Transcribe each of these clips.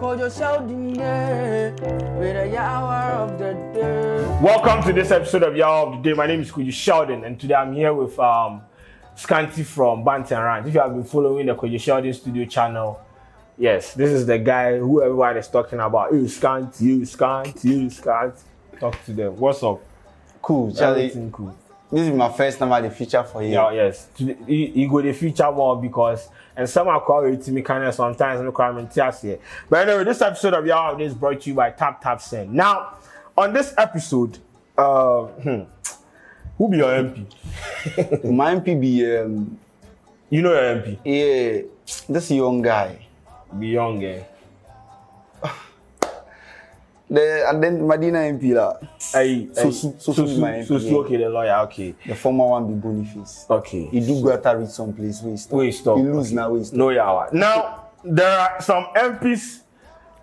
Welcome to this episode of Y'all of the Day. My name is Kojo Sheldon, and today I'm here with Scanty from Bant and Rant. If you have been following the Kojo Sheldon Studio channel, yes, this is the guy who everyone is talking about. You Scanty. Talk to them. What's up? Cool, Charlie. Everything cool. This is my first time at the feature for you. Yeah, yes. You go the feature more because, and some are calling to me kind of sometimes I'm crying here. But anyway, this episode of Y'all of the Day is brought to you by Tap Send. Now, on this episode, who be your MP? My MP be you know your MP? Yeah, this young guy. Be young, eh? And then Medina MP la. So my MP. okay, the lawyer, okay. The former one be Boniface. Okay. He do go to reach some place where he stop. He lose now where he stop. No, yeah. Now there are some MPs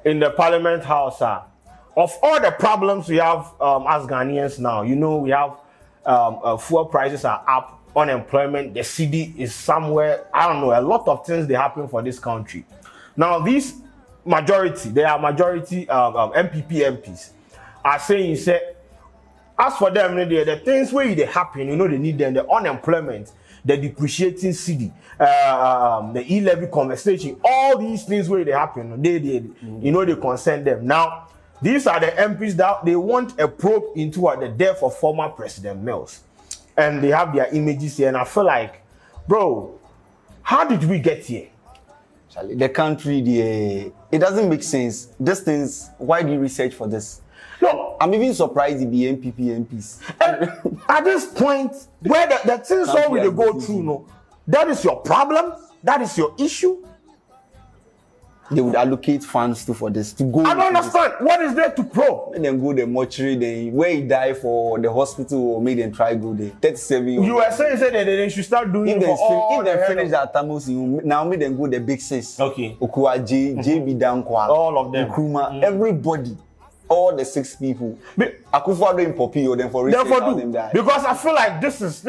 in the Parliament House. Of all the problems we have as Ghanaians now, you know, we have fuel prices are up, unemployment, the city is somewhere, I don't know, a lot of things they happen for this country. Now these majority MPP MPs are saying, as for them, the things where they happen, you know, they need them, the unemployment, the depreciating city, the e-levy conversation, all these things where they happen, you know, they concern them. Now, these are the MPs that they want a probe into the death of former President Mills. And they have their images here, and I feel like, bro, how did we get here? The country, it doesn't make sense. These things, why do you research for this? No, I'm even surprised it be MPP MPs. And at this point, where the things all we go through, no, that is your problem, that is your issue. They would allocate funds for this to go. I don't understand. What is there to probe? Make them go the mortuary, then where he die for the hospital, or make them try go there. 37 years. You were saying that they should start doing if it for if they finish that Tamus, now make them go the big sis. Okay. Okua JB Dankwa. All of them. Nkrumah, everybody. All the 6 people. Akufo-Addo in Popi or them for research how them die. Because I feel like this is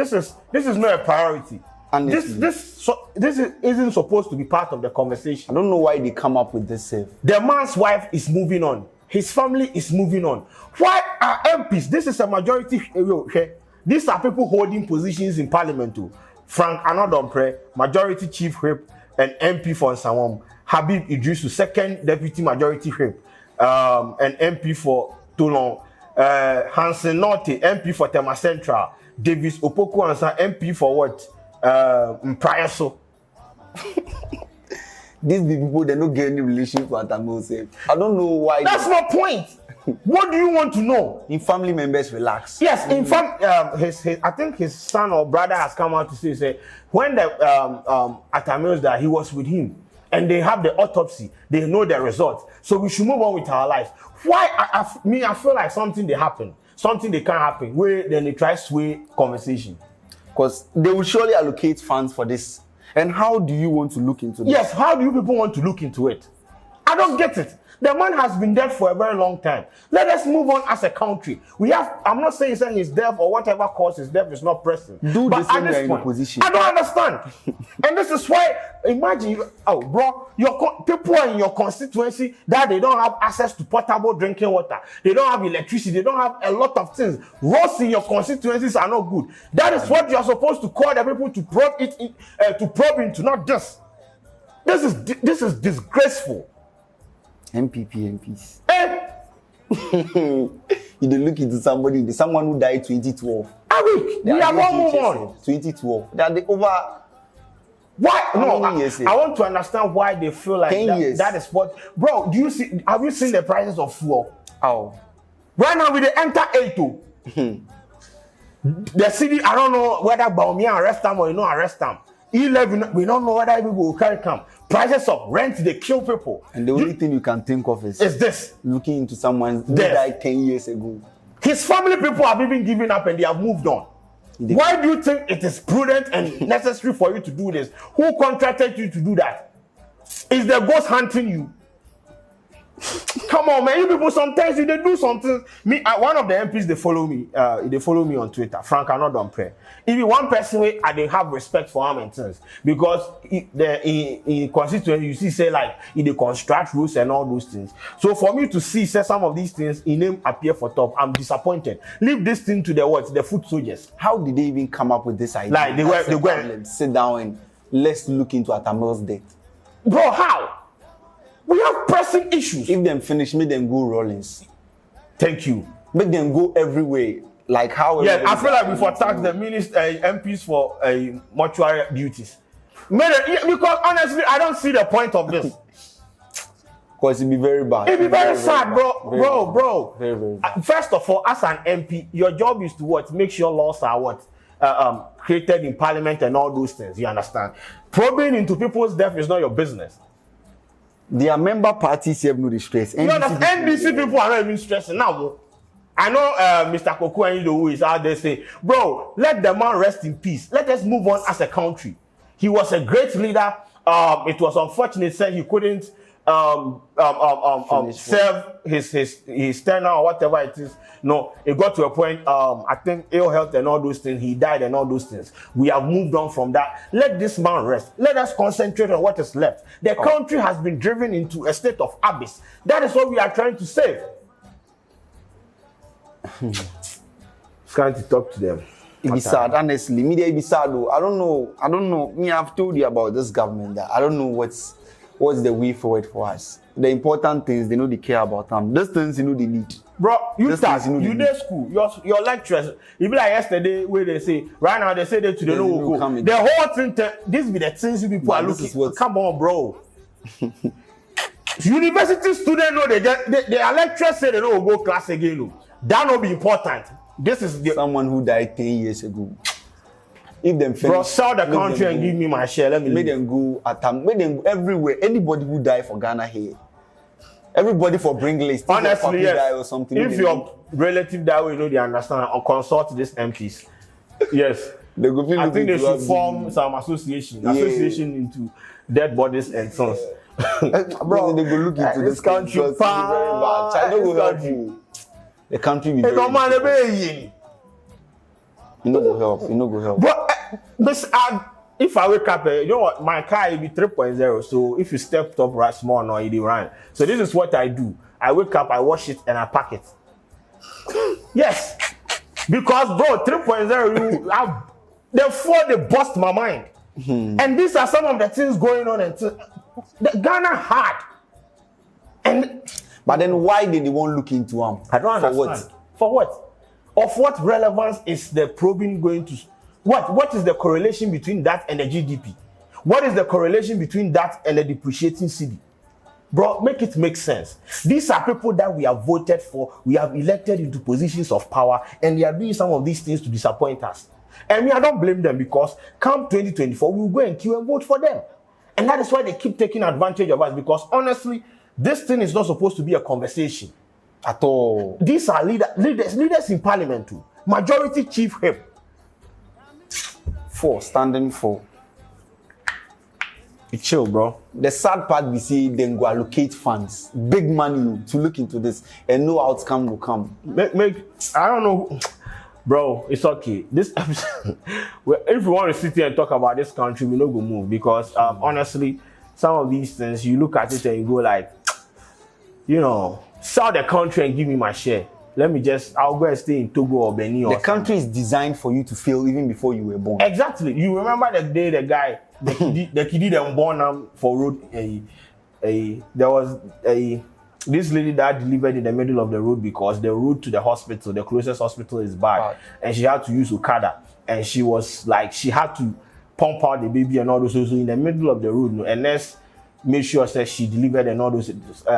not a priority. This isn't supposed to be part of the conversation. I don't know why they come up with this. The man's wife is moving on. His family is moving on. Why are MPs? This is a majority. These are people holding positions in parliament too. Frank Anodompre, majority chief whip, and MP for Nsawam. Habib Idrisu, second deputy majority whip, and MP for Toulon. Hansen Norte, MP for Tema Central. Davis Opoku Ansa, MP for what? Prior so. These people, they don't get any relationship with Atamose. I don't know why. That's my point. What do you want to know? In family members relax. Yes, in fact, I think his son or brother has come out to say when the Atamils that he was with him, and they have the autopsy, they know the results. So we should move on with our lives. Why? I feel like something they happen, something they can't happen. Where then they try to sway conversation. Because they will surely allocate funds for this. And how do you want to look into this? Yes, how do you people want to look into it? I don't get it. The man has been dead for a very long time. Let us move on as a country. I'm not saying his death or whatever caused his death is not pressing. Do this when you're in a position. I don't understand. And this is why, imagine, bro, people in your constituency that they don't have access to potable drinking water. They don't have electricity. They don't have a lot of things. Roads in your constituencies are not good. That is what you are supposed to call the people to probe into, not this. This is disgraceful. MPP MPs. You don't look into someone who died 2012. We have one move on. 2012. They are over. Why? No, I want to understand why they feel like 10 years. That is what. Bro, have you seen the prices of fuel? Oh. Right now, we they enter A2. The city, I don't know whether Baumia arrest them or you know arrest them. E11, we don't know whether people will carry come. Prices of rent, they kill people. And the only thing you can think of is this. Looking into someone who died 10 years ago. His family people have even given up and they have moved on. Why do you think it is prudent and necessary for you to do this? Who contracted you to do that? Is the ghost hunting you? Come on, man. You people sometimes they do something. Me, one of the MPs they follow me. They follow me on Twitter. Frank, I not done pray. If you one person way, I didn't have respect for him and things because in constituency you see say like they construct rules and all those things. So for me to see say some of these things in name appear for top, I'm disappointed. Leave this thing to the what? The foot soldiers. How did they even come up with this idea? Like they were sit down and let's look into Atamel's death. Bro, how? We have pressing issues. If them finish, make them go Rollins. Thank you. Make them go everywhere. Like how? Yeah, I feel like we've attacked the minister, MPs for mortuary duties. Because honestly, I don't see the point of this. Because it'd be very bad. It'd be very sad, bro. Bro. Very, very bad. First of all, as an MP, your job is to what? Make sure laws are what? Created in parliament and all those things. You understand? Probing into people's death is not your business. Their member parties have no distress. You understand? NDC people are not even stressing now. I know Mr. Koku and who is out there saying, bro, let the man rest in peace. Let us move on as a country. He was a great leader. It was unfortunate that he couldn't serve his tenure or whatever it is. No, it got to a point, I think ill health and all those things, he died and all those things. We have moved on from that. Let this man rest. Let us concentrate on what is left. The country has been driven into a state of abyss. That is what we are trying to save. Trying to talk to them. It be sad, honestly. Media be sad though. I don't know. Me, I've told you about this government that I don't know what's the way forward for us. The important things, they know they care about them. Those things, they need. Bro, you did school. Your lecturers. Even like yesterday, where they say, right now, they say that today no will go. The whole thing, this be the things you people are looking. Come on, bro. University students know their lecturers say they don't go class again. That will be important. This is someone who died 10 years ago. If them finish, bro, sell the country and give me my share. Let me make them go make them go everywhere. Anybody who die for Ghana here. Everybody for bring list. Honestly, yes. Die or something. If your relative die, we know they understand or consult this MPs. Yes. I think they should form some association into dead bodies and sons. Bro, they go look into this country. Very bad. China will help you. The country will be very You know go help. But if I wake up, you know what, my car will be 3.0. So if you step up right small now, it will run. So this is what I do. I wake up, I wash it, and I pack it. Yes. Because bro, 3.0, therefore they bust my mind. And these are some of the things going on until the Ghana hard. But then why did they won't look into them? I don't understand. For what? Of what relevance is the probing going to? What is the correlation between that and the GDP? What is the correlation between that and the depreciating cedi? Bro, make it make sense. These are people that we have voted for, we have elected into positions of power, and they are doing some of these things to disappoint us. And me, I don't blame them because come 2024, we will go and queue and vote for them. And that is why they keep taking advantage of us because honestly, this thing is not supposed to be a conversation at all. These are leaders in parliament too. Majority chief Herh. Standing for. It's chill, bro. The sad part we see them go allocate funds, big money to look into this, and no outcome will come. I don't know, bro. It's okay. This episode, if we want to sit here and talk about this country, we no go move because honestly, some of these things you look at it and you go like, you know, sell the country and give me my share. I'll go and stay in Togo or Benin or the country is designed for you to fail even before you were born. Exactly. You remember the day the guy, the kid them born for road, there was this lady that delivered in the middle of the road because the road to the hospital, the closest hospital is bad. And she had to use Okada. And she was like, she had to pump out the baby and all those. So in the middle of the road, and let's make sure that she delivered and all those.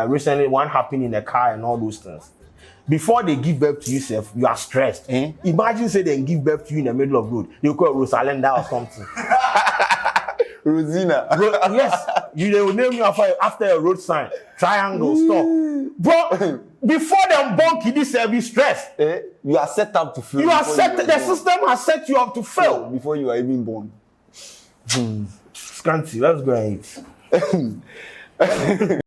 Recently, one happened in a car and all those things. Before they give birth to yourself, you are stressed. Imagine say they give birth to you in the middle of the road. You call Rosalinda or something. Rosina. Yes. They will name you after a road sign. Triangle, stop. Bro, before them born kiddy service stress. You are set up to fail. The system has set you up to fail. Before you are even born. Scanty, let's go and eat.